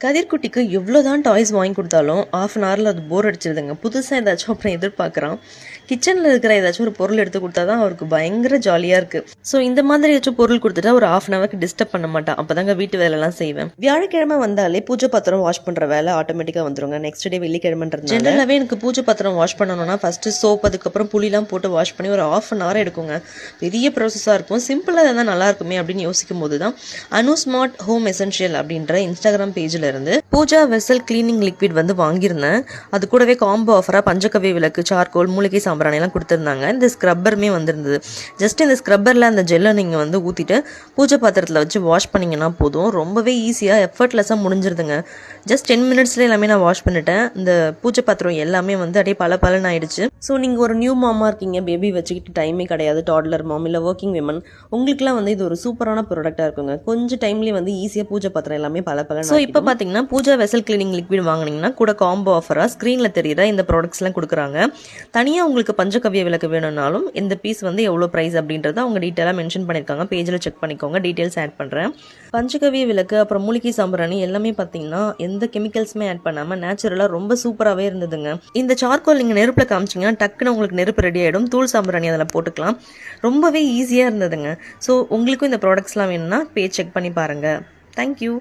கதிர்குட்டிக்கு எவ்வளோதான் டாய்ஸ் வாங்கி கொடுத்தாலும் ஆஃப் அன் ஹவரில் அது போர் அடிச்சிருதுங்க. புதுசாக ஏதாச்சும் அப்புறம் எதிர்பார்க்குறான். கிச்சனில் இருக்கிற ஏதாச்சும் ஒரு பொருள் எடுத்து கொடுத்தா தான் அவருக்கு பயங்கர ஜாலியாக இருக்குது. ஸோ இந்த மாதிரி ஏதாச்சும் பொருள் கொடுத்துட்டா ஒரு ஆஃப் அன் ஹவருக்கு டிஸ்டர்ப் பண்ண மாட்டான். அப்போ தாங்க வீட்டு வேலைலாம் செய்வேன். வியாழக்கிழமை வந்தாலே பூஜை பாத்திரம் வாஷ் பண்ணுற வேலை ஆட்டோமேட்டிக்காக வந்துருங்க. நெக்ஸ்ட் டே வெள்ளிக்கிழமைன்றது ஜென்ரலாகவே எனக்கு பூஜை பாத்திரம் வாஷ் பண்ணணும்னா ஃபஸ்ட்டு சோப், அதுக்கப்புறம் புளிலாம் போட்டு வாஷ் பண்ணி ஒரு ஆஃப் அன் ஹவர் எடுக்குங்க. பெரிய ப்ராசஸாக இருக்கும். சிம்பிளாக இருந்தால் நல்லா இருக்குமே அப்படின்னு யோசிக்கும் போது தான் அனு ஸ்மார்ட் ஹோம் எசென்ஷியல் அப்படின்ற இன்ஸ்டாகிராம் பேஜில் இருந்து பூஜா வெசல் கிளீனிங் லிக்விட் வந்து வாங்கியிருந்தேன். அது கூடவே காம்போ ஆஃபராக பஞ்சகவ்ய விளக்கு, சார்கோல், மூலிகை சாம்பிராணி எல்லாம் கொடுத்துருந்தாங்க. இந்த ஸ்க்ரப்பருமே வந்திருந்தது. ஜஸ்ட் இந்த ஸ்க்ரப்பரில் அந்த ஜெல்லை நீங்கள் வந்து ஊற்றிட்டு பூஜை பாத்திரத்தில் வச்சு வாஷ் பண்ணிங்கன்னா போதும். ரொம்பவே ஈஸியாக எஃபர்ட்லெஸ்ஸாக முடிஞ்சிருதுங்க. ஜஸ்ட் 10 மினிட்ஸ்லேயே எல்லாமே நான் வாஷ் பண்ணிட்டேன். இந்த பூஜை பாத்திரம் எல்லாமே வந்து அப்படியே பலன்னு ஆயிடுச்சு. ஸோ நீங்கள் ஒரு நியூ மாமா இருக்கீங்க, பேபி வச்சுக்கிட்டு டைமே கிடையாது, டாட்லர் மாம் இல்லை ஒர்க்கிங் விமன், உங்களுக்குலாம் வந்து இது ஒரு சூப்பரான ப்ராடக்டாக இருக்குங்க. கொஞ்சம் டைம்லேயே வந்து ஈஸியாக பூஜை பாத்திரம் எல்லாமே பல. ஸோ இப்போ பார்த்தீங்கன்னா பூஜா வெசல் கிளீனிங் லிக்விட் வாங்கினீங்கன்னா கூட காம்போ ஆஃபராக ஸ்க்ரீனில் தெரியுற இந்த ப்ராடக்ட்ஸ்லாம் கொடுக்குறாங்க. தனியாக உங்களுக்கு பஞ்சகவ்ய விளக்கு வேணும்னாலும் இந்த பீஸ் வந்து எவ்வளோ ப்ரைஸ் அப்படின்றத அவங்க டீட்டெயிலாக மென்ஷன் பண்ணியிருக்காங்க. பேஜில் செக் பண்ணிக்கோங்க, டீட்டெயில்ஸ் ஆட் பண்ணுறேன். பஞ்சகவ்ய விளக்கு அப்புறம் மூலிகை சாம்பிராணி எல்லாமே பார்த்தீங்கன்னா எந்த கெமிக்கல்ஸுமே ஆட் பண்ணாமல் நேச்சுரலாக ரொம்ப சூப்பராகவே இருந்ததுங்க. இந்த சார்கோல் நீங்கள் நெருப்பில் காமிச்சிங்கன்னா டக்குன்னு உங்களுக்கு நெருப்பு ரெடி ஆகிடும். தூள் சாம்பிராணி அதில் போட்டுக்கலாம். ரொம்பவே ஈஸியாக இருந்ததுங்க. ஸோ உங்களுக்கும் இந்த ப்ராடக்ட்ஸ்லாம் வேணும்னா பேஜ் செக் பண்ணி பாருங்கள். தேங்க்யூ.